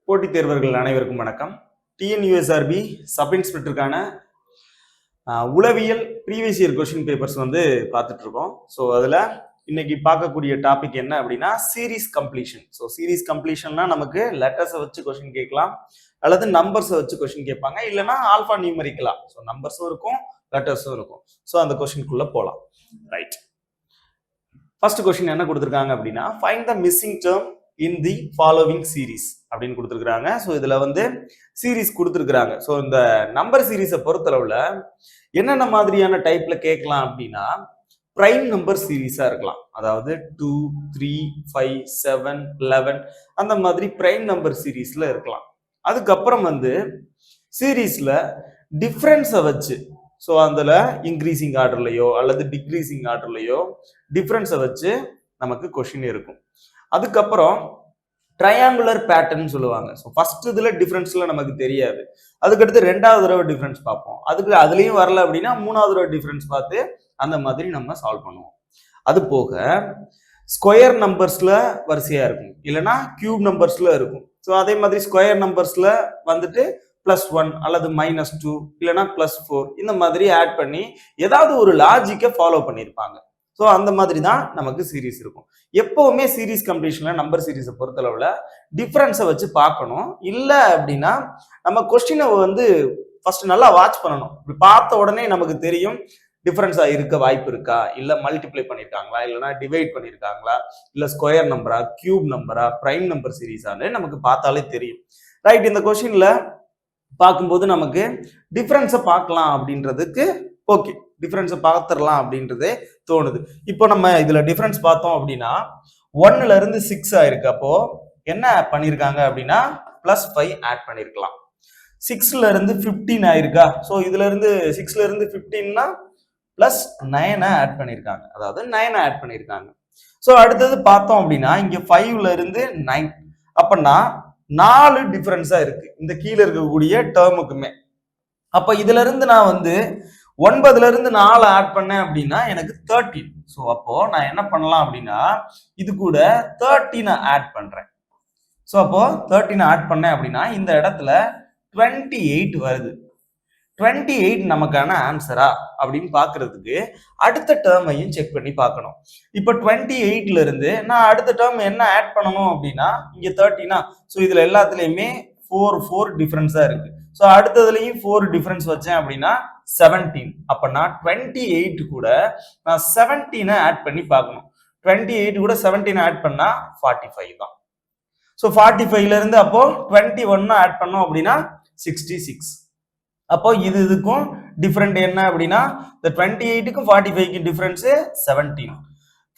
போட்டித் தேர்வர்கள் அனைவருக்கும் வணக்கம். டிஎன்யூஎஸ்ஆர்பி சப் இன்ஸ்பெக்டருக்கான உளவியல் ப்ரீவியஸ் இயர் கொஸ்டின் பேப்பர்ஸ் வந்து பார்த்துட்டு இருக்கோம். ஸோ அதில் இன்னைக்கு பார்க்கக்கூடிய டாபிக் என்ன அப்படின்னா சீரீஸ் கம்ப்ளீஷன். ஸோ சீரீஸ் கம்ப்ளீஷன்னா நமக்கு லெட்டர்ஸை வச்சு கொஸ்டின் கேட்கலாம், அல்லது நம்பர்ஸை வச்சு கொஸ்டின் கேட்பாங்க, இல்லைன்னா ஆல்ஃபா நியூமரிக்கலா. ஸோ நம்பர்ஸும் இருக்கும், லெட்டர்ஸும் இருக்கும். ஸோ அந்த கொஸ்டின்குள்ள போகலாம். ரைட், ஃபர்ஸ்ட் கொஸ்டின் என்ன கொடுத்துருக்காங்க அப்படின்னா find the missing term in the following series அப்படின்னு கொடுத்துருக்காங்க. ஸோ இதுல வந்து சீரீஸ் கொடுத்துருக்காங்க. ஸோ இந்த நம்பர் சீரீஸை பொறுத்தளவுல என்னென்ன மாதிரியான டைப்ல கேட்கலாம் அப்படின்னா பிரைம் நம்பர் சீரீஸா இருக்கலாம். அதாவது 2, 3, 5, 7, 11 அந்த மாதிரி பிரைம் நம்பர் சீரீஸ்ல இருக்கலாம். அதுக்கப்புறம் வந்து சீரீஸ்ல டிஃபரன்ஸை வச்சு, ஸோ அதுல இன்க்ரீசிங் ஆர்டர்லையோ அல்லது டிக்ரீசிங் ஆர்டர்லையோ டிஃபரன்ஸை வச்சு நமக்கு கொஸ்டின் இருக்கும். அதுக்கப்புறம் ட்ரையாங்குலர் பேட்டர்ன் சொல்லுவாங்க. ஸோ ஃபர்ஸ்ட் இதுல டிஃபரன்ஸ்ல நமக்கு தெரியாது, அதுக்கடுத்து ரெண்டாவது தடவை டிஃபரன்ஸ் பார்ப்போம், அதுலயும் வரல அப்படின்னா மூணாவது தடவை டிஃபரன்ஸ் பார்த்து அந்த மாதிரி நம்ம சால்வ் பண்ணுவோம். அது போக ஸ்கொயர் நம்பர்ஸ்ல வரிசையா இருக்கும், இல்லைன்னா கியூப் நம்பர்ஸ்ல இருக்கும். ஸோ அதே மாதிரி ஸ்கொயர் நம்பர்ஸ்ல வந்துட்டு +1 அல்லது -2 இல்லைன்னா +4 இந்த மாதிரி ஆட் பண்ணி ஏதாவது ஒரு லாஜிக்கை ஃபாலோ பண்ணியிருப்பாங்க. ஸோ அந்த மாதிரி தான் நமக்கு சீரீஸ் இருக்கும். எப்பவுமே சீரீஸ் கம்ப்ளீஷன்ல நம்பர் சீரீஸை பொறுத்தளவுல டிஃபரன்ஸை வச்சு பார்க்கணும். இல்லை அப்படின்னா நம்ம கொஸ்டினை வந்து ஃபர்ஸ்ட் நல்லா வாட்ச் பண்ணணும். இப்படி பார்த்த உடனே நமக்கு தெரியும் டிஃபரன்ஸா இருக்க வாய்ப்பு இருக்கா, இல்லை மல்டிப்ளை பண்ணியிருக்காங்களா, இல்லைன்னா டிவைட் பண்ணியிருக்காங்களா, இல்லை ஸ்கொயர் நம்பரா, கியூப் நம்பரா, பிரைம் நம்பர் சீரீஸான்னு நமக்கு பார்த்தாலே தெரியும். ரைட், இந்த கொஸ்டின்ல பார்க்கும்போது நமக்கு டிஃபரன்ஸை பார்க்கலாம் அப்படின்றதுக்கு ஓகே, டிஃபரன்ஸை பார்த்துடலாம் அப்படின்றதே தோணுது. இப்போ நம்ம இதுல டிஃபரன்ஸ் பார்த்தோம் அப்படின்னா 1ல இருந்து 6 ஆயிருக்கு. அப்போ என்ன பண்ணிருக்காங்க அப்படின்னா +5 ஆட் பண்ணிருக்கலாம். 6ல இருந்து 15 ஆயிருக்கா. ஸோ இதுல இருந்து 6ல இருந்து 15னா +9 ஆட் பண்ணிருக்காங்க, அதாவது 9 ஆட் பண்ணிருக்காங்க. ஸோ அடுத்தது பார்த்தோம் அப்படின்னா இங்க 5ல இருந்து 9, அப்பனா 4 டிஃபரன்ஸா இருக்கு இந்த கீழே இருக்கக்கூடிய டேர்முக்குமே. அப்ப இதுல இருந்து நான் வந்து 9ல இருந்து 4 ஆட் பண்ணேன் அப்படின்னா எனக்கு 13. ஸோ அப்போ நான் என்ன பண்ணலாம் அப்படின்னா இது கூட 13 ஆட் பண்றேன். ஸோ அப்போ 13 ஆட் பண்ணேன் அப்படின்னா இந்த இடத்துல 28 வருது. 28 நமக்கான ஆன்சரா அப்படின்னு பாக்குறதுக்கு அடுத்த டேர்மையும் செக் பண்ணி பார்க்கணும். இப்போ 28ல இருந்து நான் அடுத்த டேர்ம் என்ன ஆட் பண்ணணும் அப்படின்னா இங்க 13. ஸோ இதுல எல்லாத்துலயுமே 4 டிஃபரன்ஸா இருக்கு. ஸோ அடுத்ததுலயும் 4 டிஃபரன்ஸ் வச்சேன் அப்படின்னா 17. அப்ப நான் 28 கூட நான் 17 ஆட் பண்ணி பார்க்கணும். 28 கூட 17 ஆட் பண்ணா 45 தான். ஸோ 45ல இருந்து அப்போ 21 ஆட் பண்ணோம் அப்படின்னா 66. அப்போ இதுக்கும் டிஃபரெண்ட் என்ன அப்படின்னா இந்த 28க்கும் 45க்கும் டிஃபரன்ஸ் 17.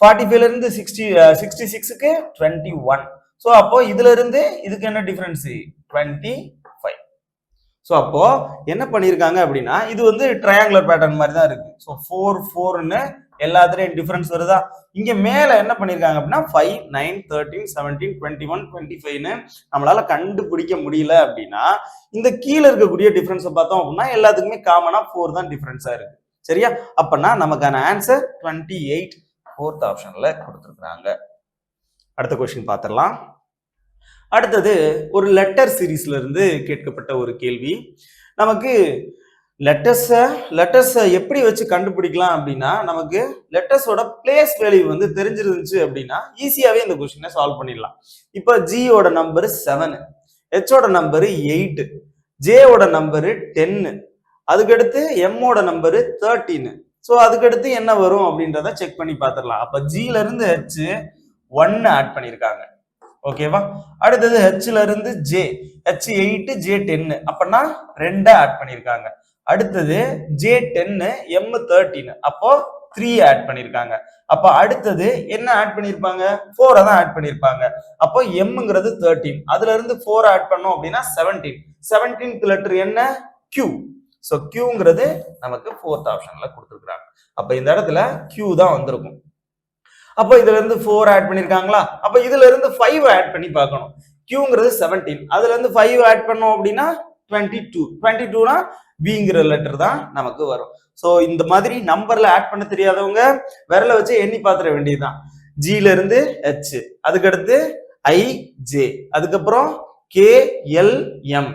45ல இருந்து 66க்கு 21. ஸோ அப்போ இதுல இருந்து இதுக்கு என்ன டிஃபரன்ஸ் 25. ஸோ அப்போ என்ன பண்ணியிருக்காங்க அப்படின்னா இது வந்து ட்ரையாங்குலர் பேட்டர்ன் மாதிரி தான் இருக்கு. ஸோ 4 எல்லாத்துலயும் டிஃபரன்ஸ் வருதா. இங்க மேல என்ன பண்ணிருக்காங்க அப்படின்னா 5, 9, 13, 17, 21, 25ன்னு நம்மளால கண்டுபிடிக்க முடியல அப்படின்னா இந்த கீழே இருக்கக்கூடிய டிஃபரன்ஸை பார்த்தோம் அப்படின்னா எல்லாத்துக்குமே காமனா 4 தான் டிஃபரன்ஸா இருக்கு. சரியா, அப்பனா நமக்கான ஆன்சர் 28 4th ஆப்ஷன்ல கொடுத்துருக்காங்க. அடுத்த கொஸ்டின் பார்த்துடலாம். அடுத்தது ஒரு லெட்டர் சீரீஸ்ல இருந்து கேட்கப்பட்ட ஒரு கேள்வி. நமக்கு லெட்டர்ஸை எப்படி வச்சு கண்டுபிடிக்கலாம் அப்படின்னா நமக்கு லெட்டர்ஸோட பிளேஸ் வேல்யூ வந்து தெரிஞ்சிருந்துச்சு அப்படின்னா ஈஸியாவே இந்த கொஸ்டினை சால்வ் பண்ணிடலாம். இப்போ ஜியோட நம்பர் 7, ஹெச்சோட நம்பர் 8, ஜேவோட நம்பர் 10, அதுக்கடுத்து எம்மோட நம்பர் 13. ஸோ அதுக்கடுத்து என்ன வரும் அப்படின்றத செக் பண்ணி பார்த்துடலாம். அப்ப ஜில இருந்து ஹெச் 1 ஆட் பண்ணியிருக்காங்க. ஓகேவா, அடுத்தது ஹெச்ல இருந்து H8 J10 அப்பனா 2 ஆட் பண்ணிருக்காங்க. அடுத்தது J10 M13 அப்போ 3 ஆட் பண்ணிருக்காங்க. அப்ப அடுத்தது என்ன ஆட் பண்ணிருப்பாங்க 4 தான் ஆட் பண்ணிருப்பாங்க. அப்போ Mங்கிறது 13, அதுல இருந்து 4 ஆட் பண்ணோம் அப்படின்னா 17. 17th லெட்டர் என்ன Q. சோ Qங்கிறது நமக்கு 4th ஆப்ஷன்ல கொடுத்துருக்காங்க. அப்ப இந்த இடத்துல Q தான் வந்திருக்கும். அப்போ இதுல இருந்து 4 ஆட் பண்ணிருக்காங்களா, அப்ப இதுல இருந்து 5 ஆட் பண்ணி பார்க்கணும். Qங்கிறது 17, அதுல இருந்து 5 ஆட் பண்ணோம் அப்படின்னா 22. 22னா Bங்கிற லெட்டர் தான் நமக்கு வரும். ஸோ இந்த மாதிரி நம்பர்ல ஆட் பண்ண தெரியாதவங்க விரல வச்சு எண்ணி பார்த்துட வேண்டியதுதான். ஜில இருந்து H, அதுக்கடுத்து I J, அதுக்கப்புறம் KLM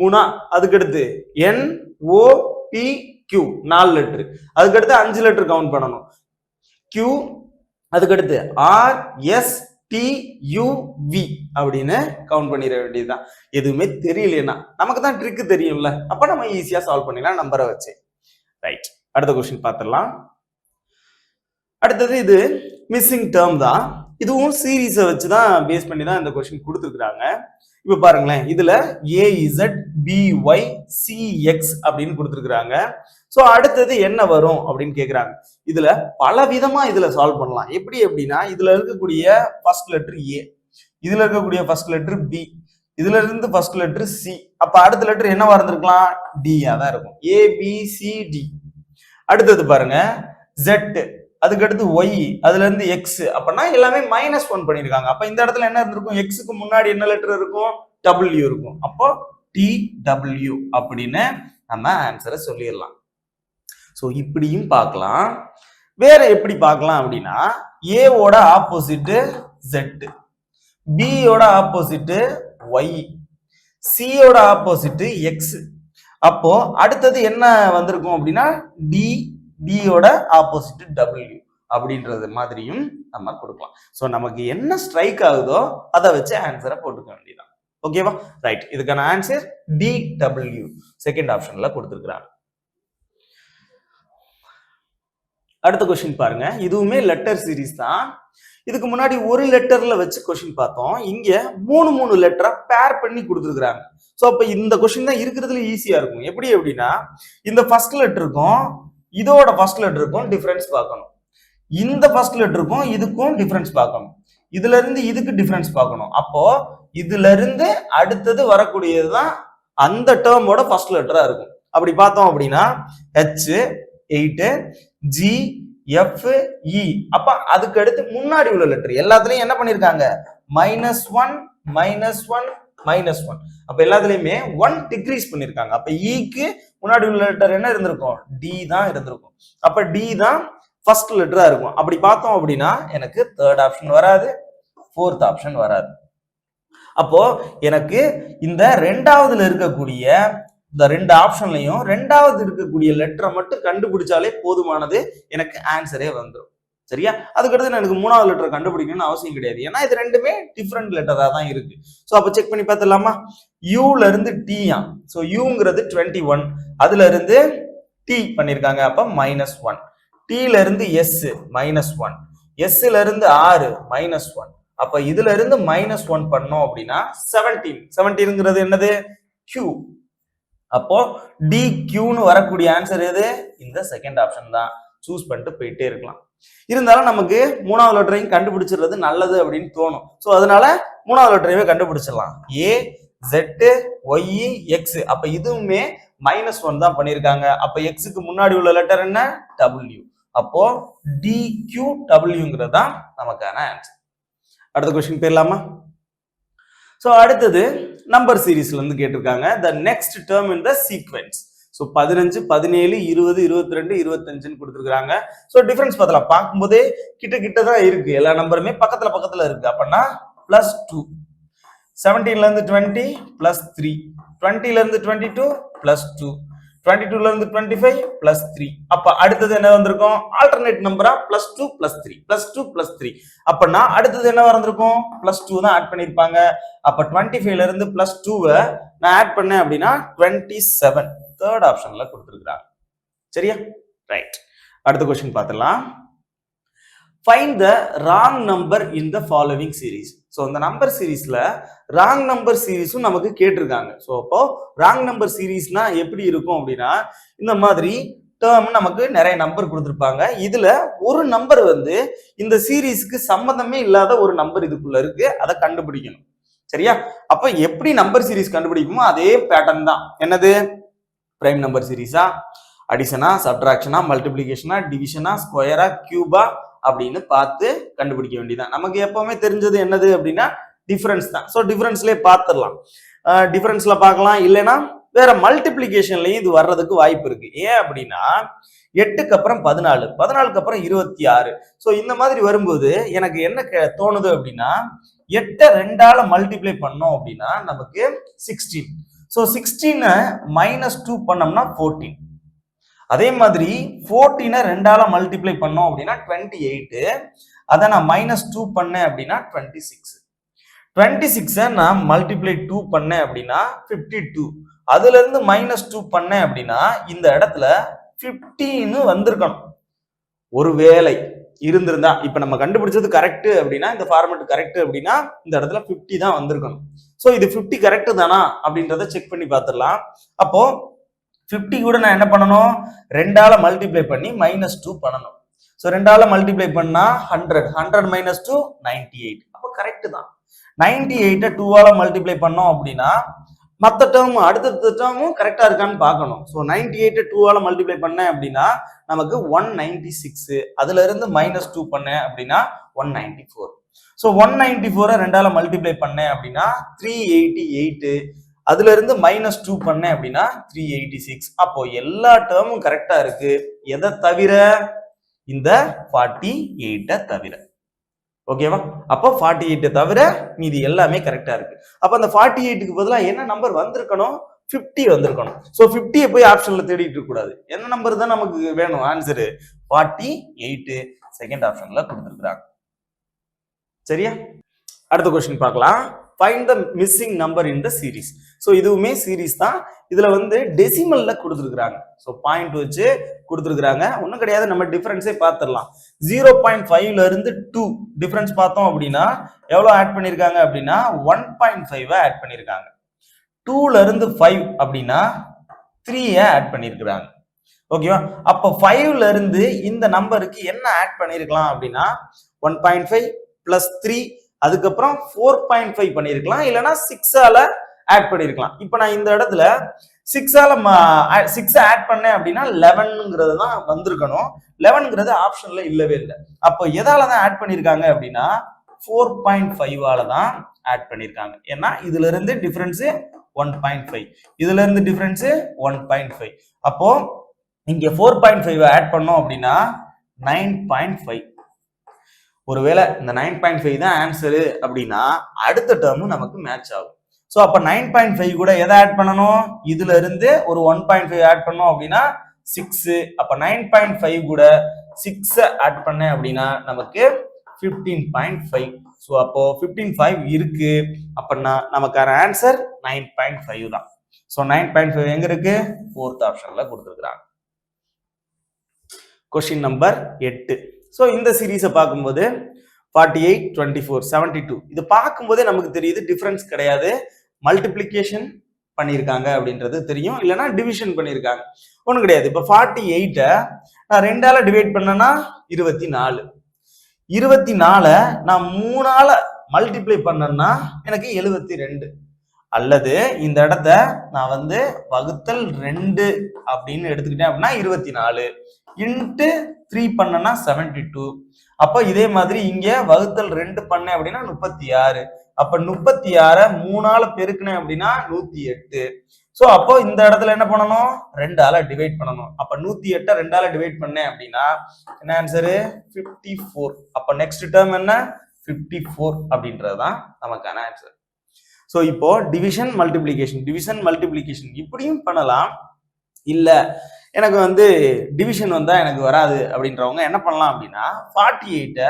3 அதுக்கடுத்து NOPQ 4 லெட்டர் அதுக்கடுத்து 5 லெட்டர் கவுண்ட் பண்ணணும் Q அதுக்கடுத்து RSTUV அப்படின்னு கவுண்ட் பண்ணிட வேண்டியதுதான் எதுவுமே தெரியலன்னா நமக்கு தான் ட்ரிக் தெரியும்ல அப்ப நம்ம ஈஸியா சால்வ் பண்ணிடலாம் நம்பரை வச்சு ரைட் அடுத்த கொஸ்டின் பார்த்துடலாம் அடுத்தது இது மிஸ்ஸிங் டேர்ம் தான் இதுவும் சீரீஸை வச்சு தான் பேஸ் பண்ணி தான் இந்த கொஸ்டின் கொடுத்துருக்காங்க இப்ப பாருங்களேன் இதுல AZBYCX அப்படின்னு கொடுத்துருக்காங்க சோ அடுத்தது என்ன வரும் அப்படின்னு கேக்குறாங்க இதுல பல விதமா இதுல சால்வ் பண்ணலாம் எப்படி அப்படின்னா இதுல இருக்கக்கூடிய ஃபர்ஸ்ட் லெட்டர் A இதுல இருக்கக்கூடிய ஃபர்ஸ்ட் லெட்டர் B இதுல இருந்து ஃபர்ஸ்ட் லெட்டர் C அப்ப அடுத்த லெட்டர் என்னவா இருந்திருக்கலாம் D தான் இருக்கும் ABCD அடுத்தது பாருங்க Z அதுக்கு அடுத்து Y அதுல இருந்து X அப்படின்னா எல்லாமே -1 பண்ணிருக்காங்க அப்ப இந்த இடத்துல என்ன இருந்திருக்கும் Xக்கு முன்னாடி என்ன லெட்டர் இருக்கும் W இருக்கும் அப்போ TW அப்படின்னு நம்ம ஆன்சரை சொல்லிடலாம் சோ இப்படியும் பார்க்கலாம் வேற எப்படி பார்க்கலாம் அப்படின்னா A ஓட ஆப்போசிட் Z B ஓட ஆப்போசிட் Y C ஓட ஆப்போசிட் X அப்போ அடுத்தது என்ன வந்திருக்கும் அப்படின்னா D ஓட ஆப்போசிட் W அப்படின்றது மாதிரியும் நம்ம கொடுக்கலாம் சோ நமக்கு என்ன ஸ்ட்ரைக் ஆகுதோ அதை வச்சு ஆன்சரை போட்டுக்க வேண்டியதான் ஓகேவா ரைட் இதுக்கான ஆன்சர் DW செகண்ட் ஆப்ஷன்ல கொடுத்திருக்காங்க அடுத்த क्वेश्चन பாருங்க இதுவுமே லெட்டர் சீரிஸ் தான் இதுக்கு முன்னாடி ஒரு லெட்டர்ல வச்சு क्वेश्चन பார்த்தோம் இங்க மூணு லெட்டரை பேர் பண்ணி கொடுத்திருக்காங்க சோ அப்ப இந்த क्वेश्चन தான் இருக்குறதுல ஈஸியா இருக்கும் எப்படி அப்படின்னா இந்த ஃபர்ஸ்ட் லெட்டருக்கும் இதோட ஃபர்ஸ்ட் லெட்டருக்கும் டிஃபரன்ஸ் பார்க்கணும் இந்த ஃபர்ஸ்ட் லெட்டருக்கும் இதுக்கும் டிஃபரன்ஸ் பார்க்கணும் இதுல இருந்து இதுக்கு டிஃபரன்ஸ் பார்க்கணும் அப்போ இதுல இருந்து அடுத்தது வரக்கூடியதுதான் அந்த டேர்மோட ஃபர்ஸ்ட் லெட்டரா இருக்கும் அப்படி பார்த்தோம் அப்படின்னா H8 GFE அப்ப அதுக்கு அடுத்து முன்னாடி உள்ள லெட்டர் எல்லாத்துலயும் என்ன பண்ணிருக்காங்க -1 அப்ப எல்லாத்துலயுமே 1 டிக்ரீஸ் பண்ணிருக்காங்க அப்ப க்கு முன்னாடி உள்ள லெட்டர் என்ன இருந்திருக்கும் D தான் இருந்திருக்கும் அப்ப D தான் ஃபர்ஸ்ட் லெட்டரா இருக்கும் அப்படி பார்த்தோம் அப்படின்னா எனக்கு தேர்ட் ஆப்ஷன் வராது ஃபோர்த் ஆப்ஷன் வராது அப்போ எனக்கு இந்த ரெண்டாவதுல இருக்கக்கூடிய இந்த ரெண்டு ஆப்ஷன்லயும் ரெண்டாவது இருக்கக்கூடிய லெட்டரை மட்டும் கண்டுபிடிச்சாலே போதுமானது எனக்கு ஆன்சரே வந்துடும் சரியா அதுக்கடுத்து எனக்கு மூணாவது லெட்டர் கண்டுபிடிக்கணும்னு அவசியம் கிடையாது ஏன்னா இது ரெண்டுமே டிஃப்ரெண்ட் லெட்டரா தான் இருக்கு ஸோ அப்போ செக் பண்ணி பார்த்துடலாமா யூல இருந்து T ஸோ யூங்கிறது 21 அதுல இருந்து T பண்ணிருக்காங்க அப்ப -1 Tல இருந்து S -1 Sல இருந்து R -1 அப்ப இதுல இருந்து -1 பண்ணோம் அப்படின்னா 17ங்கிறது என்னது Q அப்போ DQன்னு வரக்கூடிய ஆன்சர் எது இந்த செகண்ட் ஆப்ஷன் தான் சூஸ் பண்ணிட்டு போயிட்டே இருக்கலாம் இருந்தாலும் நமக்கு மூணாவது லெட்டரையும் கண்டுபிடிச்சிடுறது நல்லது அப்படின்னு தோணும் ஸோ அதனால மூணாவது லெட்டரையுமே கண்டுபிடிச்சிடலாம் AZYX அப்ப இதுவுமே -1 தான் பண்ணிருக்காங்க அப்ப Xக்கு முன்னாடி உள்ள லெட்டர் என்ன W அப்போ DQWங்கிறது தான் நமக்கான ஆன்சர் அடுத்த क्वेश्चन போயிடலாமா சோ அடுத்தது நம்பர் சீரிஸ்ல இருந்து கேட்டிருக்காங்க the next term in the sequence so 15 17 20 22 25ன்னு கொடுத்திருக்காங்க சோ டிஃபரன்ஸ் பார்த்தலாம் பாக்கும்போது கிட்ட தான் இருக்கு எல்லா நம்பருமே பக்கத்துல இருக்கு அப்பனா +2 17ல இருந்து 20 +3 20ல இருந்து 22 +2 22ல இருந்து 25 +3 அப்ப அடுத்தது என்ன வந்திருக்கும் ஆல்டர்னேட் நம்பரா +2 +3 +2 +3 அப்பனா அடுத்தது என்ன வந்திருக்கும் +2 தான் ஆட் பண்ணிருப்பாங்க அப்ப 25ல இருந்து +2வை நான் ஆட் பண்ணேன் அப்படின்னா 27 தேர்ட் ஆப்ஷன்ல கொடுத்திருக்காங்க சரியா ரைட் அடுத்த क्वेश्चन பார்த்தலாம் find the wrong number in the following series so இந்த நம்பர் சீரிஸ்ல ராங் நம்பர் சீரிஸும் நமக்கு கேட்டிருக்காங்க சோ அப்போ ராங் நம்பர் சீரிஸ்னா எப்படி இருக்கும் அப்படின்னா இந்த மாதிரி டேர்ம் நமக்கு நிறைய நம்பர் கொடுத்திருப்பாங்க இதுல ஒரு நம்பர் வந்து இந்த சீரிஸ்க்கு சம்பந்தமே இல்லாத ஒரு நம்பர் இதுக்குள்ள இருக்கு அதை கண்டுபிடிக்கணும் சரியா அப்ப எப்படி நம்பர் சீரிஸ் கண்டுபிடிக்குமோ அதே பேட்டர்ன் தான் என்னது பிரைம் நம்பர் சீரிஸா அடிஷனா சப்ட்ராக்ஷனா மல்டிப்ளிகேஷனா டிவிஷனா ஸ்கொயரா கியூபா அப்படின்னு பார்த்து கண்டுபிடிக்க வேண்டியதான் நமக்கு எப்பவுமே தெரிஞ்சது என்னது அப்படின்னா டிஃபரன்ஸ் தான் ஸோ டிஃபரன்ஸ்லேயே பார்த்துடலாம் டிஃபரன்ஸ்ல பார்க்கலாம் இல்லைன்னா வேற மல்டிபிளிகேஷன்லயும் இது வர்றதுக்கு வாய்ப்பு இருக்கு. ஏன் அப்படின்னா 8க்கு அப்புறம் 14, 14க்கு அப்புறம் 26. ஸோ இந்த மாதிரி வரும்போது எனக்கு என்ன தோணுது அப்படின்னா 8 2ஆல மல்டிப்ளை பண்ணோம் அப்படின்னா நமக்கு 16. ஸோ 16 -2 பண்ணோம்னா 14. அதே மாதிரி 14 2ஆல மல்டிப்ளை பண்ணோம் அப்படின்னா 28. அதை நான் -2 பண்ணேன் அப்படின்னா 26. 26 நான் மல்டிப்ளை 2 பண்ணேன் அப்படின்னா 52. அதுல இருந்து -2 பண்ணேன் அப்படின்னா இந்த இடத்துல 15 வந்திருக்கணும். ஒருவேளை இருந்திருந்தா, இப்ப நம்ம கண்டுபிடிச்சது கரெக்ட் அப்படின்னா, இந்த ஃபார்மேட் கரெக்ட் அப்படின்னா இந்த இடத்துல 50 தான் வந்திருக்கணும். ஸோ இது 50 கரெக்ட் தானா அப்படின்றத செக் பண்ணி பார்த்துடலாம். அப்போ 50 கூட நான் என்ன பண்ணணும், 2ஆல மல்டிப்ளை பண்ணி -2 பண்ணணும். ஸோ 2ஆல மல்டிப்ளை பண்ணா 100, 100 -2 98. அப்போ கரெக்ட் தான். 98 2ஆல மல்டிப்ளை பண்ணோம் அப்படின்னா மற்ற டேர்ம் அடுத்த டேர்மும் கரெக்டா இருக்கான்னு பார்க்கணும். ஸோ 98 2ஆல மல்டிப்ளை பண்ணேன் அப்படின்னா நமக்கு 196. அதுல இருந்து -2 பண்ணேன் அப்படின்னா 194. ஸோ 194 2ஆல மல்டிப்ளை பண்ணேன் அப்படின்னா 388. அதுல இருந்து -2 பண்ணேன் அப்படின்னா 386. அப்போ எல்லா டேர்மும் கரெக்டா இருக்கு. எதை தவிர? இந்த 48 தவிர. ஓகேவா? அப்போ 48 தவிர மீதி எல்லாமே கரெக்டா இருக்கு. அப்ப அந்த 48க்கு பதிலா என்ன நம்பர் வந்திருக்கணும்? 50 வந்திருக்கணும். சோ 50 போய் ஆப்ஷன்ல தேடிட்டு இருக்க கூடாது. என்ன நம்பர் தான் நமக்கு வேணும்? ஆன்சர் 48 செகண்ட் ஆப்ஷன்ல கொடுத்திருக்காங்க. சரியா? அடுத்த क्वेश्चन பார்க்கலாம். Find the missing number in the series. So இதுவுமே சீரிஸ் தான். இதுல வந்து டெசிமல்ல கொடுத்திருக்காங்க. சோ பாயிண்ட் வச்சு கொடுத்திருக்காங்க. ஒண்ணும் கிடையாது, நம்ம டிஃபரன்ஸே பார்த்துடலாம். 0.5ல இருந்து 2 டிஃபரன்ஸ் பார்த்தோம் அப்படின்னா எவ்வளவு ஆட் பண்ணிருக்காங்க அப்படின்னா 1.5 ஆட் பண்ணிருக்காங்க. 2ல இருந்து 5 அப்படின்னா 3 ஆட் பண்ணிருக்காங்க. ஓகேவா? அப்ப 5ல இருந்து இந்த நம்பருக்கு என்ன ஆட் பண்ணிருக்கலாம் அப்படின்னா 1.5 plus 3, அதுக்கப்புறம் 4.5 பண்ணிருக்கலாம், இல்லைன்னா 6ஆல ஆட் பண்ணிருக்கலாம். இப்ப நான் இந்த இடத்துல 6ஆல 6 ஆட் பண்ணேன் அப்படின்னா 11ங்கிறது தான் வந்திருக்கணும். 11ங்கிறது ஆப்ஷன்ல இல்லவே இல்லை. அப்போ எதால தான் ஆட் பண்ணிருக்காங்க அப்படின்னா 4.5ஆல தான் ஆட் பண்ணிருக்காங்க. ஏன்னா இதுல இருந்து டிஃபரன்ஸ் 1.5, இதுல இருந்து டிஃபரன்ஸ் 1.5. அப்போ இங்க 4.5 ஆட் பண்ணோம் அப்படின்னா 9.5. ஒருவேளை இந்த 9.5 தான் ஆன்சரு அப்படின்னா அடுத்த டேர்மும் நமக்கு மேட்ச் ஆகும். ஸோ அப்போ 9.5 கூட எதை ஆட் பண்ணணும்? இதுல இருந்து ஒரு 1.5 ஆட் பண்ணோம் அப்படின்னா 6. அப்போ 9.5 கூட 6 ஆட் பண்ணேன் அப்படின்னா நமக்கு 15.5. ஸோ அப்போ 15.5 இருக்கு. அப்படின்னா நமக்கான ஆன்சர் 9.5 தான். ஸோ 9.5 எங்க இருக்கு? 4th ஆப்ஷன்ல கொடுத்துருக்காங்க. Question number 8. ஸோ இந்த சீரீஸை பார்க்கும்போது 48, 24, 72 இது பார்க்கும்போதே நமக்கு தெரியுது டிஃபரன்ஸ் கிடையாது, மல்டிப்ளிகேஷன் பண்ணியிருக்காங்க அப்படின்றது தெரியும், இல்லைன்னா டிவிஷன் பண்ணியிருக்காங்க. ஒன்றும் கிடையாது. இப்போ 48 நான் 2ஆல டிவைட் பண்ணேன்னா 24, 24 நான் 3ஆல மல்டிப்ளை பண்ணேன்னா எனக்கு 72. அல்லது இந்த இடத்த நான் வந்து வகுத்தல் 2 அப்படின்னு எடுத்துக்கிட்டேன் அப்படின்னா 24 இன்ட்டு 3 பண்ணனா 72. அப்ப இதே மாதிரி இங்க வகுத்தல் 2 பண்ணேன் அப்படின்னா 36. அப்ப 36 3ஆல பெருக்கினேன் அப்படின்னா 108. சோ அப்போ இந்த இடத்துல என்ன பண்ணணும்? 2ஆல டிவைட் பண்ணணும். அப்ப 108 2ஆல டிவைட் பண்ணேன் அப்படின்னா என்ன ஆன்சரு? 54. அப்ப நெக்ஸ்ட் டேர்ம் என்ன? 54 அப்படின்றதுதான் நமக்கான ஆன்சர். சோ இப்போ டிவிஷன் மல்டிப்ளிகேஷன் இப்படியும் பண்ணலாம். இல்ல எனக்கு வந்து டிவிஷன் வந்தா எனக்கு வராது அப்படின்றவங்க என்ன பண்ணலாம் அப்படின்னா 48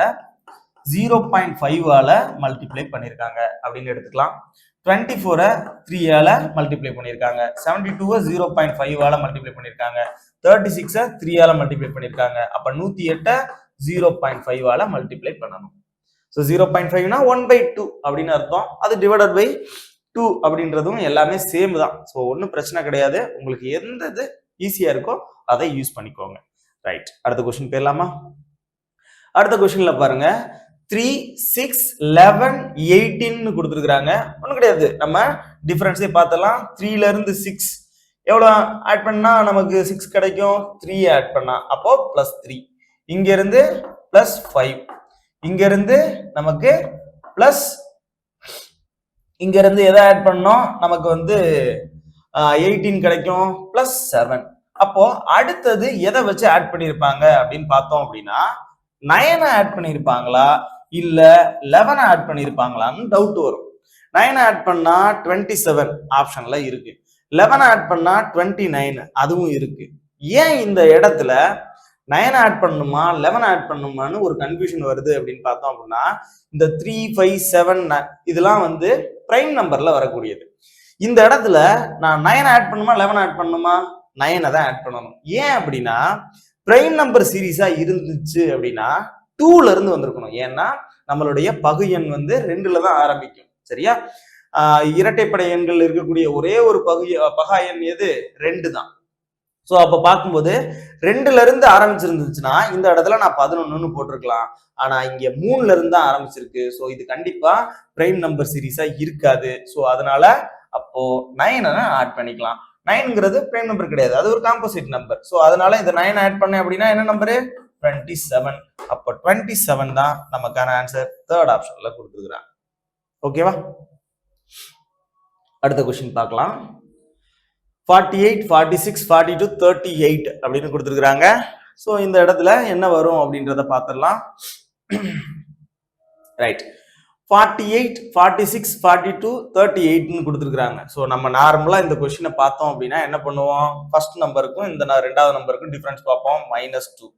0.5ஆல மல்டிப்ளை பண்ணிருக்காங்க அப்படின்னு எடுத்துக்கலாம். 24 3ஆல மல்டிப்ளை பண்ணிருக்காங்க. 72 0.5ஆல மல்டிப்ளை பண்ணிருக்காங்க. 36 3ஆல மல்டிப்ளை பண்ணிருக்காங்க. அப்ப 108 0.5ஆல மல்டிப்ளை பண்ணணும். ஸோ 0.5னா 1/2 அப்படின்னு அர்த்தம். அது டிவைடட் பை 2 அப்படின்றதும் எல்லாமே சேம் தான். ஸோ ஒன்றும் பிரச்சனை கிடையாது. உங்களுக்கு எந்த இது ஈஸியா இருக்கோ அதை யூஸ் பண்ணிக்கோங்க. ரைட், அடுத்த கொஸ்டின் போயிடலாமா? அடுத்த கொஸ்டின்ல பாருங்க 3, 6, 11, 18 கொடுத்துருக்காங்க. ஒன்றும் கிடையாது, நம்ம டிஃபரன்ஸே பார்த்தலாம். 3ல இருந்து 6 எவ்வளோ ஆட் பண்ணா நமக்கு 6 கிடைக்கும்? 3 ஆட் பண்ணா அப்போ +3. இங்க இருந்து +5, இங்க இருந்து நமக்கு பிளஸ், இங்க இருந்து எதை ஆட் பண்ணோம்? நமக்கு வந்து 18 கிடைக்கும் பிளஸ் 7. அப்போ அடுத்தது எதை வச்சு ஆட் பண்ணியிருப்பாங்க அப்படின்னு பார்த்தோம் அப்படின்னா 9 ஆட் பண்ணியிருப்பாங்களா இல்ல 11 ஆட் பண்ணியிருப்பாங்களான்னு டவுட் வரும். 9 ஆட் பண்ணா 27 ஆப்ஷன்ல இருக்கு, 11 ஆட் பண்ணா 29 அதுவும் இருக்கு. ஏன் இந்த இடத்துல 9 ஆட் பண்ணுமா 11 ஆட் பண்ணுமான்னு ஒரு கன்ஃபியூஷன் வருது அப்படின்னு பார்த்தோம் அப்படின்னா இந்த 3, 5, 7 இதெல்லாம் வந்து பிரைம் நம்பர்ல வரக்கூடியது. இந்த இடத்துல நான் 9 ஆட் பண்ணுமா 11 ஆட் பண்ணுமா 9 தான் ஆட் பண்ணணும். ஏன் அப்படின்னா பிரைம் நம்பர் சீரீஸா இருந்துச்சு அப்படின்னா 2ல இருந்து வந்திருக்கணும். ஏன்னா நம்மளுடைய பகு எண் வந்து 2ல தான் ஆரம்பிக்கும். சரியா? இரட்டைப்படை எண்கள் இருக்கக்கூடிய ஒரே ஒரு பகா எண் எது? 2 தான். ஸோ அப்போ பார்க்கும்போது 2ல இருந்து ஆரம்பிச்சிருந்துச்சுன்னா இந்த இடத்துல நான் 11ன்னு போட்டிருக்கலாம். ஆனா இங்க 3ல இருந்து தான் ஆரம்பிச்சிருக்கு. ஸோ இது கண்டிப்பா பிரைம் நம்பர் சீரீஸா இருக்காது. ஸோ அதனால அப்போ 9 ஆட் பண்ணிக்கலாம். 9ங்கிறது பிரைம் நம்பர் கிடையாது, அது ஒரு காம்போசிட் நம்பர். ஸோ அதனால இந்த 9 ஆட் பண்ணேன் அப்படின்னா என்ன நம்பரு? 27. அப்போ 27 தான் நமக்கான ஆன்சர். தேர்ட் ஆப்ஷன்ல கொடுத்துருக்குறாங்க. ஓகேவா? அடுத்த கொஸ்டின் பார்க்கலாம். 48, 46, 42, 38 அப்படின்னு கொடுத்துருக்குறாங்க. ஸோ இந்த இடத்துல என்ன வரும் அப்படின்றத பார்த்துடலாம். ரைட், 48, 46, 42, 38ன்னு கொடுத்துருக்குறாங்க. ஸோ நம்ம நார்மலா இந்த கொஸ்டினை பார்த்தோம் அப்படின்னா என்ன பண்ணுவோம்? ஃபர்ஸ்ட் நம்பருக்கும் இந்த ரெண்டாவது நம்பருக்கும் டிஃபரன்ஸ் பார்ப்போம். -2.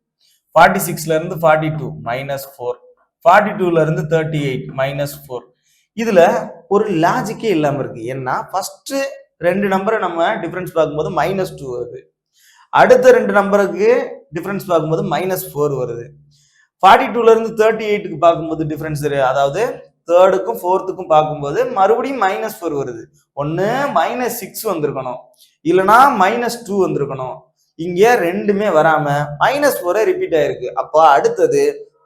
46ல இருந்து 42 -4, 42ல இருந்து 38 -4. இதுல ஒரு லாஜிக்கே இல்லாம இருக்கு. ஏன்னா ஃபர்ஸ்ட் 2 நம்பரை நம்ம டிஃபரன்ஸ் பார்க்கும்போது -2 வருது, அடுத்த 2 நம்பருக்கு டிஃபரன்ஸ் பார்க்கும்போது -4 வருது. 42ல இருந்து 38க்கு பார்க்கும்போது டிஃபரன்ஸ், அதாவது தேர்டுக்கும் ஃபோர்த்துக்கும் பார்க்கும்போது மறுபடியும் -4 வருது. ஒன்னு -6 வந்திருக்கணும், இல்லைன்னா -2 வந்திருக்கணும். இங்க ரெண்டுமே வராம -4 ரிப்பீட் ஆயிருக்கு. அப்போ அடுத்தது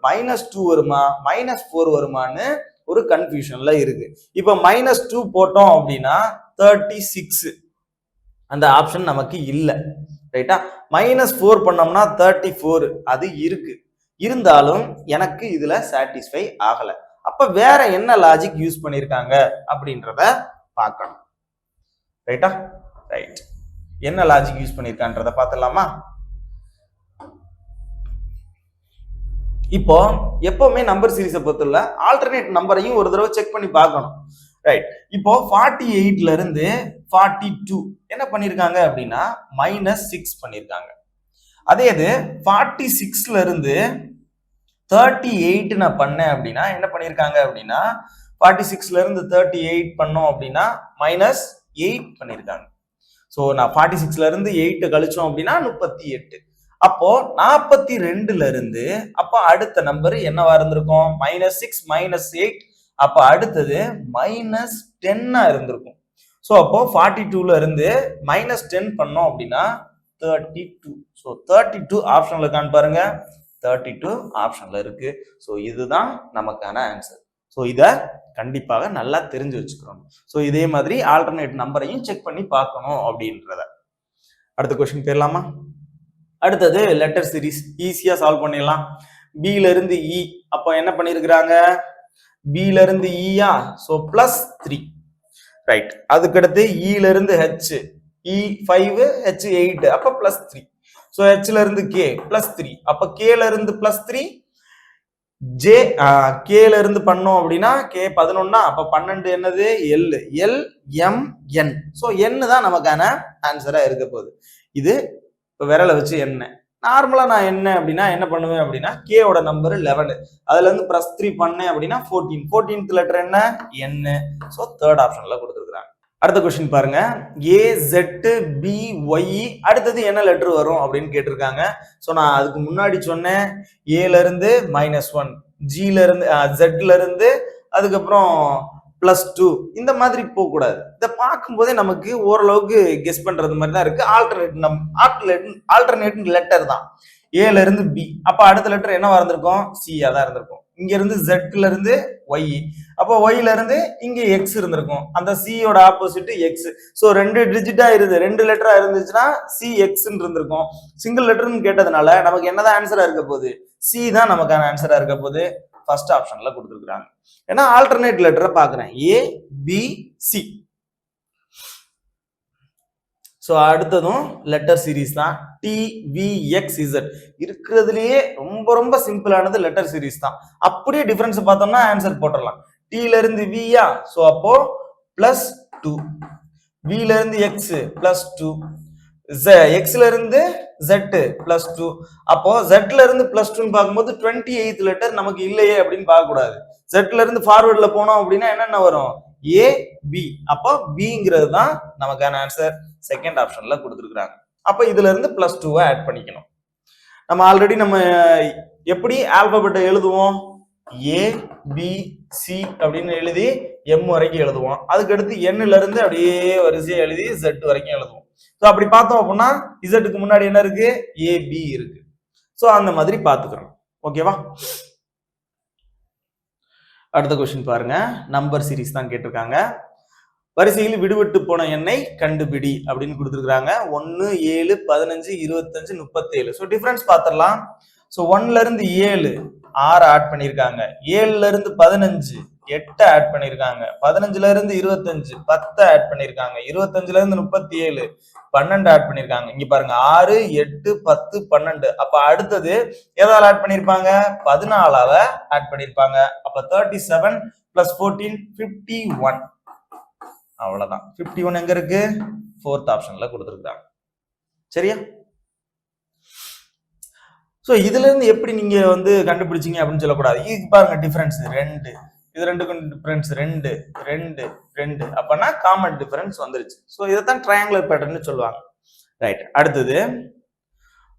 -2 வருமா -4 வருமானு ஒரு கன்ஃபியூஷன்ல இருக்கு. இப்ப -2 போட்டோம் அப்படின்னா 36, அந்த ஆப்ஷன் நமக்கு இல்ல. ரைட்டா? -4 பண்ணோம்னா 34, அது இருக்கு. இருந்தாலும் எனக்கு இதுல சாட்டிஸ்ஃபை ஆகல. அப்ப வேற என்ன லாஜிக் யூஸ் பண்ணிருக்காங்க அப்படின்றத பார்க்கணும். ரைட்டா? ரைட், என்ன லாஜிக் யூஸ் பண்ணிருக்கான்றத பார்த்தலாமா? இப்போ எப்பவுமே நம்பர் சீரிஸை பொறுத்தவரை ஆல்டர்னேட் நம்பரையும் ஒரு தடவை செக் பண்ணி பார்க்கணும். ரைட், இப்போ 48ல இருந்து 42 என்ன பண்ணிருக்காங்க அப்படின்னா -6 பண்ணிருக்காங்க. அதே இது 46ல இருந்து 38 நான் பண்ணேன் அப்படின்னா என்ன பண்ணிருக்காங்க அப்படின்னா 46ல இருந்து 38 பண்ணோம் அப்படின்னா -8 பண்ணிருக்காங்க. ஸோ நான் 46ல இருந்து 8 கழிச்சோம் அப்படின்னா 38. அப்போ 42ல இருந்து அப்ப அடுத்த நம்பர் என்னவா இருந்திருக்கும்? -6 -8. அப்ப அடுத்தது -10 இருந்திருக்கும். ஸோ அப்போ 42ல இருந்து -10 பண்ணோம் அப்படின்னா 32. ஸோ 32 ஆப்ஷன்ல இருக்கான்னு பாருங்க. 32 ஆப்ஷன்ல இருக்கு. ஸோ இதுதான் நமக்கான ஆன்சர். ஸோ இதை கண்டிப்பாக நல்லா தெரிஞ்சு வச்சுக்கிறோம். ஸோ இதே மாதிரி ஆல்டர்னேட் நம்பரையும் செக் பண்ணி பார்க்கணும் அப்படின்றத. அடுத்த கொஸ்டின் போயிடலாமா? அடுத்தது லெட்டர் சீரிஸ் ஈஸியா சால்வ் பண்ணிடலாம். பில இருந்து இ, அப்போ என்ன பண்ணிருக்கிறாங்க? பில இருந்து இயா, ஸோ +3. ரைட், அதுக்கடுத்து இல இருந்து ஹெச், E5 H8, அப்ப +3. ஸோ ஹெச்ல இருந்து கே +3, அப்ப கேல இருந்து +3, ஜே கேல இருந்து பண்ணோம் அப்படின்னா கே 11, அப்ப 12 என்னது? L, L M N. So N தான் நமக்கான ஆன்சரா இருக்க போகுது. இது விரலை வச்சு என்ன நார்மலா நான் என்ன அப்படின்னா என்ன பண்ணுவேன் அப்படின்னா கேவோட நம்பர் 11, அதுல இருந்து +3 பண்ணேன் அப்படின்னா 14. 14th லெட்டர் என்ன? என். ஸோ தேர்ட் ஆப்ஷன்ல கொடுத்துருக்காங்க. அடுத்த கொஸ்டின் பாருங்க. AZBY அடுத்தது என்ன லெட்டர் வரும் அப்படின்னு கேட்டிருக்காங்க. ஸோ நான் அதுக்கு முன்னாடி சொன்னேன் ஏல இருந்து -1, ஜில இருந்து ஜெட்ல இருந்து அதுக்கப்புறம் +2 இந்த மாதிரி போகக்கூடாது. இதை பார்க்கும்போதே நமக்கு ஓரளவுக்கு கெஸ் பண்றது மாதிரி தான் இருக்கு. ஆல்டர்னேட் லெட்டர் தான். ஏல இருந்து பி, அப்ப அடுத்த லெட்டர் என்னவா இருந்திருக்கும்? சியா தான் இருந்திருக்கும். இங்க இருந்து ஜெட்ல இருந்து ஒய், அப்போ ஒய்ல இருந்து இங்க எக்ஸ் இருந்திருக்கும். அந்த சியோட ஆப்போசிட் எக்ஸ். ஸோ 2 டிஜிட்டா இருந்து 2 லெட்டரா இருந்துச்சுன்னா சி எக்ஸ் இருந்திருக்கும். சிங்கிள் லெட்டர்னு கேட்டதுனால நமக்கு என்னதான் ஆன்சரா இருக்க போகுது? சி தான் நமக்கான ஆன்சரா இருக்க போகுது. ஃபர்ஸ்ட் ஆப்ஷன்ல கொடுத்துருக்காங்க. ஏன்னா ஆல்டர்னேட் லெட்டரை பாக்குறேன். A B C. ஸோ அடுத்ததும் லெட்டர் சீரீஸ் தான். TVXZ இருக்கிறதுலயே ரொம்ப ரொம்ப சிம்பிளானது லெட்டர் சீரீஸ் தான். அப்படியே டிஃபரன்ஸ் பார்த்தோம்னா ஆன்சர் போட்டுடலாம். Tல இருந்து Vயா, ஸோ அப்போ +2, Vல இருந்து X +2, Xல இருந்து Z +2. அப்போ Zல இருந்து +2 பார்க்கும்போது 28th லெட்டர் நமக்கு இல்லையே அப்படின்னு பார்க்க கூடாது. Zல இருந்து ஃபார்வர்ட்ல போனோம் அப்படின்னா என்னென்ன வரும்? AB. அப்போ Bங்கிறது தான் நமக்கான ஆன்சர். செகண்ட் ஆப்ஷன்ல கொடுத்துருக்காங்க. அப்ப இதுல இருந்து +2 ஆட் பண்ணிக்கணும். நம்ம ஆல்ரெடி நம்ம எப்படி ஆல்பபெட்டை எழுதுவோம்? ABC அப்படின்னு எழுதி M வரைக்கும் எழுதுவோம். அதுக்கு அடுத்து Nல இருந்து அப்படியே வரிசையா எழுதி Z வரைக்கும் எழுதுவோம். ஸோ அப்படி பார்த்தோம் அப்படின்னா இசட்டுக்கு முன்னாடி என்ன இருக்கு? AB இருக்கு. ஸோ அந்த மாதிரி பார்த்துக்கிறோம். ஓகேவா? அடுத்த கொஸ்டின் பாருங்க. நம்பர் சீரீஸ் தான் கேட்டிருக்காங்க. வரிசையில் விடுபட்டு போன எண்ணை கண்டுபிடி அப்படின்னு கொடுத்துருக்காங்க. 1, 7, 15, 25, 37. ஸோ டிஃபரன்ஸ் பார்த்துடலாம். ஸோ 1ல இருந்து 7 6 ஆட் பண்ணியிருக்காங்க. 7ல இருந்து 15 8 ஆட் பண்ணியிருக்காங்க. 15ல இருந்து 25 10 ஆட் பண்ணியிருக்காங்க. 25ல இருந்து 37 12 ஆட் பண்ணியிருக்காங்க. இங்க பாருங்க 6 8 10 12. அப்ப அடுத்தது எதால ஆட் பண்ணியிருப்பாங்க? 14ஆல ஆட் பண்ணியிருப்பாங்க. அப்ப 37 + 14 51. அவ்வளவுதான். 51 எங்க இருக்கு? 4th ஆப்ஷன்ல கொடுத்துருக்காங்க. சரியா? சோ இதுல இருந்து எப்படி நீங்க வந்து கண்டுபிடிச்சீங்க அப்படின்னு சொல்லக்கூடாது. இதுக்கு பாருங்க டிஃபரன்ஸ் 2, இது ரெண்டுக்கும் டிஃபரன்ஸ் 2 2 2. அப்பனா காமன் டிஃபரன்ஸ் வந்துருச்சு. சோ இதைத்தான் ட்ரையாங்குலர் பேட்டர்ன்னு சொல்லுவாங்க. ரைட். அடுத்தது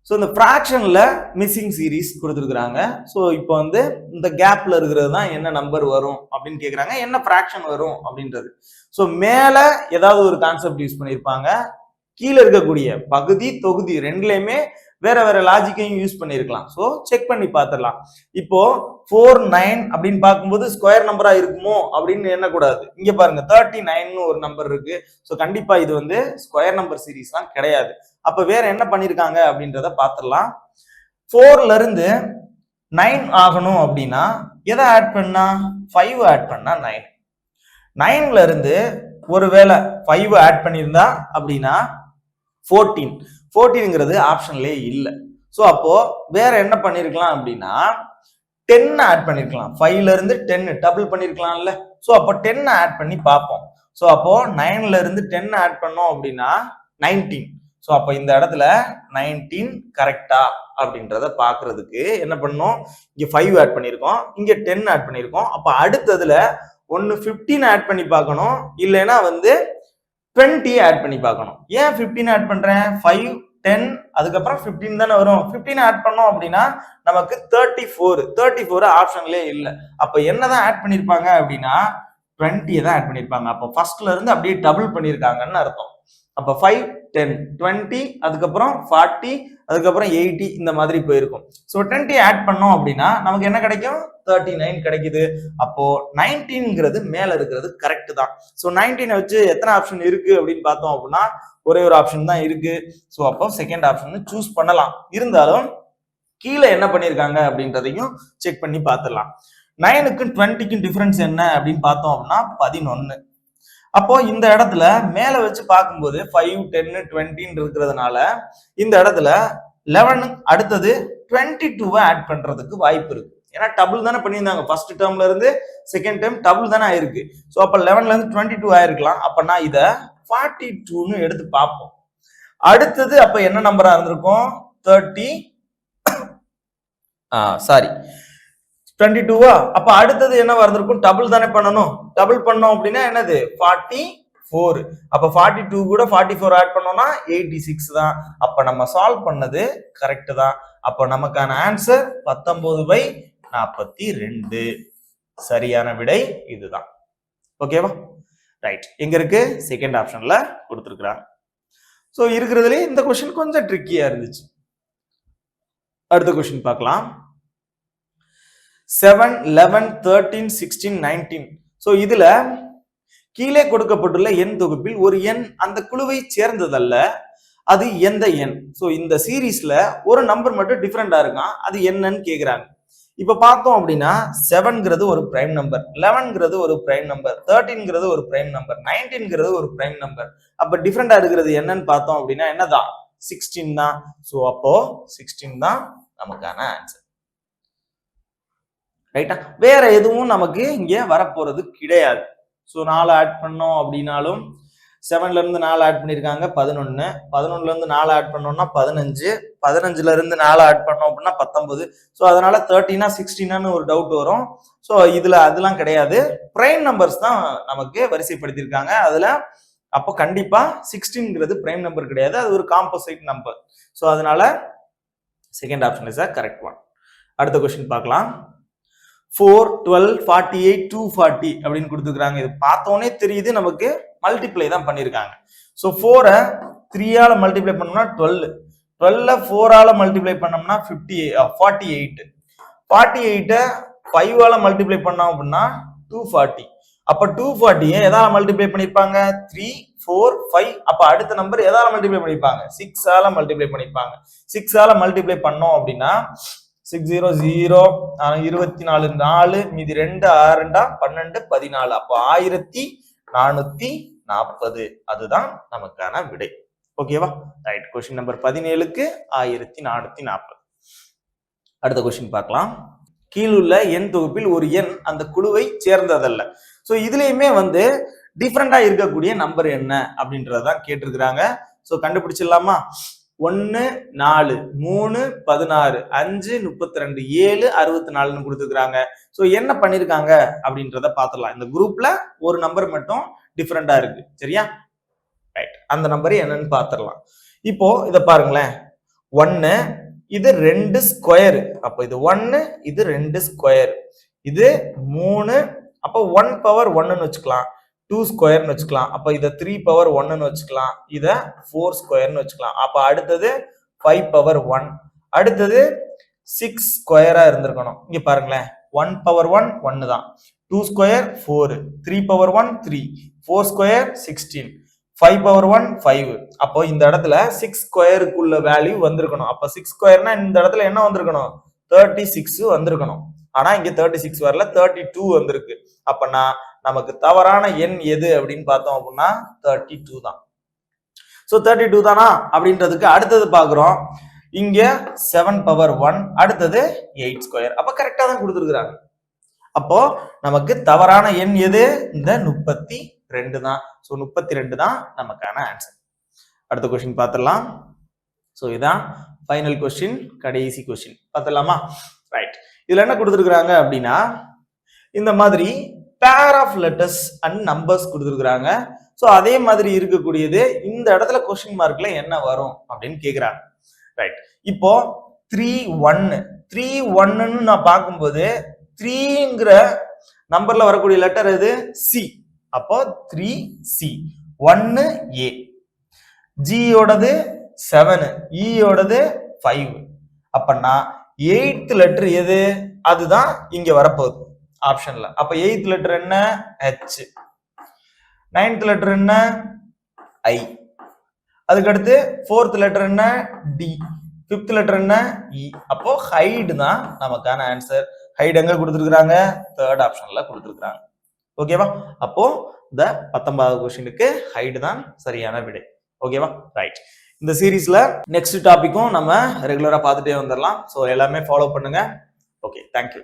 ஸோ இந்த ஃப்ராக்ஷன்ல மிஸ்ஸிங் சீரீஸ் கொடுத்துருக்குறாங்க. ஸோ இப்போ வந்து இந்த கேப்ல இருக்கிறது தான் என்ன நம்பர் வரும் அப்படின்னு கேட்குறாங்க. என்ன ஃப்ராக்ஷன் வரும் அப்படின்றது. ஸோ மேல ஏதாவது ஒரு கான்செப்ட் யூஸ் பண்ணியிருப்பாங்க. கீழே இருக்கக்கூடிய பகுதி தொகுதி ரெண்டுலையுமே வேற வேற லாஜிக்கையும் யூஸ் பண்ணியிருக்கலாம். ஸோ செக் பண்ணி பார்த்துடலாம். இப்போ 4 9 அப்படின்னு பார்க்கும்போது ஸ்கொயர் நம்பரா இருக்குமோ அப்படின்னு எண்ணக்கூடாது. இங்க பாருங்க 39ன்னு ஒரு நம்பர் இருக்கு. ஸோ கண்டிப்பா இது வந்து ஸ்கொயர் நம்பர் சீரீஸ் தான் கிடையாது. அப்ப வேற என்ன பண்ணிருக்காங்க அப்படின்றத பாத்துடலாம். 4ல இருந்து 9 ஆகணும் அப்படின்னா எதை ஆட் பண்ணா? 5 ஆட் பண்ணா 9. 9ல இருந்து ஒருவேளை 5 ஆட் பண்ணியிருந்தா அப்படின்னா 14. 14ங்கிறது ஆப்ஷன்லயே இல்லை. ஸோ அப்போ வேற என்ன பண்ணிருக்கலாம் அப்படின்னா 10 ஆட் பண்ணிருக்கலாம். 5ல இருந்து 10 டபுள் பண்ணிருக்கலாம்ல. ஸோ அப்போ 10 ஆட் பண்ணி பார்ப்போம். ஸோ அப்போ 9ல இருந்து 10 ஆட் பண்ணோம் அப்படின்னா 19. ஸோ அப்போ இந்த இடத்துல 19 கரெக்டா அப்படின்றத பாக்குறதுக்கு என்ன பண்ணோம்? இங்க 5 ஆட் பண்ணிருக்கோம், இங்க 10 ஆட் பண்ணிருக்கோம். அப்ப அடுத்ததுல ஒன்னு 15 ஆட் பண்ணி பார்க்கணும், இல்லைன்னா வந்து 20 ஆட் பண்ணி பார்க்கணும். ஏன் 15 ஆட் பண்றேன்? 5 10 அதுக்கப்புறம் 15 தானே வரும். 15 ஆட் பண்ணோம் அப்படின்னா நமக்கு 34 ஆப்ஷன்லயே இல்லை. அப்ப என்னதான் ஆட் பண்ணிருப்பாங்க அப்படின்னா 20 தான் ஆட் பண்ணிருப்பாங்க. அப்போ ஃபர்ஸ்ட்ல இருந்து அப்படியே டபுள் பண்ணிருக்காங்கன்னு அர்த்தம். அப்ப 5 10 20 அதுக்கப்புறம் 40 அதுக்கப்புறம் 80 இந்த மாதிரி போயிருக்கும். ஸோ 20 ஆட் பண்ணோம் அப்படின்னா நமக்கு என்ன கிடைக்கும்? 39 கிடைக்குது. அப்போ 19ங்கிறது மேல இருக்கிறது கரெக்ட் தான். ஸோ 19 வச்சு எத்தனை ஆப்ஷன் இருக்கு அப்படின்னு பார்த்தோம் அப்படின்னா ஒரே ஒரு ஆப்ஷன் தான் இருக்கு. ஸோ அப்போ செகண்ட் ஆப்ஷன் சூஸ் பண்ணலாம். இருந்தாலும் கீழே என்ன பண்ணிருக்காங்க அப்படின்றதையும் செக் பண்ணி பார்த்துடலாம். 9க்கும் 20க்கும் டிஃபரன்ஸ் என்ன அப்படின்னு பார்த்தோம் அப்படின்னா 11. அப்போ இந்த இடத்துல மேல வச்சு பார்க்கும்போது 5 10 20 இருக்கிறதுனால இந்த இடத்துல 11 அடுத்தது 22 ஆட் பண்றதுக்கு வாய்ப்பு இருக்கு. ஏன்னா டபுள் தானே பண்ணியிருந்தாங்க. ஃபர்ஸ்ட் டேர்ம்ல இருந்து செகண்ட் டேர்ம் டபுள் தானே ஆயிருக்கு. ஸோ அப்ப 11ல இருந்து 22 ஆயிருக்கலாம். அப்ப நான் இதை 42ன்னு எடுத்து பார்ப்போம். அடுத்தது அப்ப என்ன நம்பரா இருந்திருக்கும்? 22வா? அப்ப அடுத்தது என்ன வந்திருக்கும்? டபுள் தானே பண்ணணும். டபுள் பண்ணோம் அப்படின்னா என்னது? 44. அப்ப 42 கூட 44 ஆட் பண்ணோம்னா 86 தான். அப்ப நம்ம சால்வ் பண்ணது கரெக்ட் தான். அப்ப நமக்கான ஆன்சர் 19/42. சரியான விடை இதுதான். ஓகேவா? ரைட். எங்க இருக்கு? செகண்ட் ஆப்ஷன்ல கொடுத்துருக்காங்க. சோ இருக்கிறதுல இந்த கொஸ்டின் கொஞ்சம் ட்ரிக்கியா இருந்துச்சு. அடுத்த கொஸ்டின் பார்க்கலாம். 7 11 13 16 19. சோ இதுல கீழே கொடுக்கப்பட்டுள்ள எண் தொகுப்பில் ஒரு எண் அந்த குழுவை சேர்ந்ததல்ல, அது எந்த எண்? சோ இந்த சீரீஸ்ல ஒரு நம்பர் மட்டும் டிஃபரெண்டா இருக்கான், அது என்னன்னு கேக்குறாங்க. இப்ப பார்த்தோம் அப்படின்னா 7ங்கிறது ஒரு பிரைம் நம்பர், 11ங்கிறது ஒரு பிரைம் நம்பர், 13ங்கிறது ஒரு பிரைம் நம்பர், 19ங்கிறது ஒரு பிரைம் நம்பர். அப்ப டிஃபரெண்டா இருக்கிறது என்னன்னு பார்த்தோம் அப்படின்னா என்னதான் 16 தான். சோ அப்போ 16 தான் நமக்கான ஆன்சர். ரைட்டா? வேற எதுவும் நமக்கு இங்க வரப்போறது கிடையாது. சோ 4 ஆட் பண்ணோம் அப்படின்னாலும் 7ல இருந்து 4 ஆட் பண்ணிருக்காங்க 11, 11ல இருந்து 4 ஆட் பண்ணோம்னா 15, 15ல இருந்து 4 ஆட் பண்ணோம் அப்படின்னா 19. சோ அதனால 13 16 ஒரு டவுட் வரும். சோ இதுல அதெல்லாம் கிடையாது, பிரைம் நம்பர்ஸ் தான் நமக்கு வரிசைப்படுத்தியிருக்காங்க. அதுல அப்போ கண்டிப்பா 16ங்கிறது பிரைம் நம்பர் கிடையாது, அது ஒரு காம்போசைட் நம்பர். சோ அதனால second option is correct one. அடுத்த கொஸ்டின் பார்க்கலாம். 4, 12, 48, 240 அப்படின்னு கொடுத்துருக்காங்க. இது பார்த்தோன்னே தெரியுது நமக்கு மல்டிப்ளை தான் பண்ணியிருக்காங்க. ஸோ 4-ஐ 3ஆல மல்டிப்ளை பண்ணோம்னா 12, 12-ஐ 4ஆல மல்டிப்ளை பண்ணோம்னா 48, 48-ஐ 5ஆல மல்டிப்ளை பண்ணோம் அப்படின்னா 240. அப்ப 240-ஐ எதால மல்டிப்ளை பண்ணிருப்பாங்க 3, 4, 5. அப்ப அடுத்த நம்பர் எதால மல்டிப்ளை பண்ணிருப்பாங்க 6ஆல மல்டிப்ளை பண்ணிருப்பாங்க. 6ஆல மல்டிப்ளை பண்ணோம் அப்படின்னா 6 0 0 24 4 மீதி 2 6 12 14. அப்போ 1440 அதுதான் நமக்கான விடை. ஓகேவா? ரைட். கொஸ்டின் நம்பர் 17க்கு 1440. அடுத்த கொஸ்டின் பார்க்கலாம். கீழுள்ள எண் தொகுப்பில் ஒரு எண் அந்த குழுவை சேர்ந்ததல்ல. சோ இதுலயுமே வந்து டிஃபரெண்டா இருக்கக்கூடிய நம்பர் என்ன அப்படின்றதான் கேட்டிருக்கிறாங்க. சோ கண்டுபிடிச்சிடலாமா? 1 4 3 16 5 32 7 64 கொடுத்துருக்காங்க. சோ என்ன பண்ணிருக்காங்க அப்படின்றத பாத்துடலாம். இந்த குரூப்ல ஒரு நம்பர் மட்டும் டிஃபரெண்டா இருக்கு. சரியா? ரைட். அந்த நம்பர் என்னன்னு பாத்துடலாம். இப்போ இத பாருங்களேன். 1 இது 2 ஸ்கொயர். அப்ப இது 1 இது 2 ஸ்கொயர். இது 3. அப்ப 1 பவர் 1ன்னு வச்சுக்கலாம். 2 ஸ்கொயர்னு வச்சுக்கலாம். அப்ப இத 3 பவர் 1ன்னு வச்சுக்கலாம். இத 4 ஸ்கொயர்னு வச்சுக்கலாம். அப்ப அடுத்தது 5 பவர் 1. அடுத்தது 6 ஸ்கொயரா இருந்திருக்கணும். இங்க பாருங்களேன். 1 பவர் 1 1 தான். 2 ஸ்கொயர் 4, 3 பவர் 1 3, 4 ஸ்கொயர் 16, 5 பவர் 1 5. அப்போ இந்த இடத்துல 6 ஸ்கொயருக்குள்ள வேல்யூ வந்திருக்கணும். அப்ப 6 ஸ்கொயர்னா இந்த இடத்துல என்ன வந்திருக்கணும் 36 வந்திருக்கணும். ஆனா இங்க 36 வரல, 32 வந்திருக்கு. அப்பனா நமக்கு தவறான எண் எது அப்படின்னு பார்த்தோம் அப்படின்னா 32 தான். சோ 32 தானா அப்படின்றதுக்கு அடுத்தது பாக்குறோம். இங்க 7 பவர் 1, அடுத்தது 8 ஸ்கொயர். அப்ப கரெக்டா தான் கொடுத்துருக்காங்க. அப்போ நமக்கு தவறான எண் எது? இந்த 32 தான். சோ 32 தான் நமக்கான ஆன்சர். அடுத்த கொஸ்டின் பார்த்துடலாம். சோ இதான் ஃபைனல் கொஸ்டின், கடைசி கொஸ்டின் பார்த்துடலாமா? ரைட். இதுல என்ன கொடுத்துருக்காங்க அப்படின்னா இந்த மாதிரி pair of letters and numbers கொடுத்துருக்காங்க. சோ அதே மாதிரி இருக்கக்கூடியது இந்த இடத்துல கொஸ்டின் மார்க்ல என்ன வரும் அப்படின்னு கேக்குறாங்க. ரைட். இப்போ 3-1 நான் பார்க்கும்போது 3ங்கிற நம்பர்ல வரக்கூடிய லெட்டர் எது? சி. அப்போ 3C. 1A. G யோடது 7, E யோடது 5. அப்பனா 8th லெட்டர் எது? அதுதான் இங்க வரப்போகுது ஆப்ஷன்ல. அப்ப 8th லெட்டர் என்ன? H. 9th லெட்டர் என்ன? I. அதுக்கு அடுத்து 4th லெட்டர் என்ன? D. 5th லெட்டர் என்ன? E. அப்போ ஹைட் தான் நமக்கான ஆன்சர். ஹைட் எங்க கொடுத்துருக்காங்க? 3rd ஆப்ஷன்ல கொடுத்துருக்காங்க. ஓகேவா? அப்போ இந்த 19வது கொஸ்டினுக்கு ஹைட் தான் சரியான விடை. ஓகேவா? ரைட். இந்த சீரீஸ்ல நெக்ஸ்ட் டாபிக்கும் நம்ம ரெகுலரா பார்த்துட்டே வந்துடலாம். ஸோ எல்லாமே ஃபாலோ பண்ணுங்க. Okay, thank you.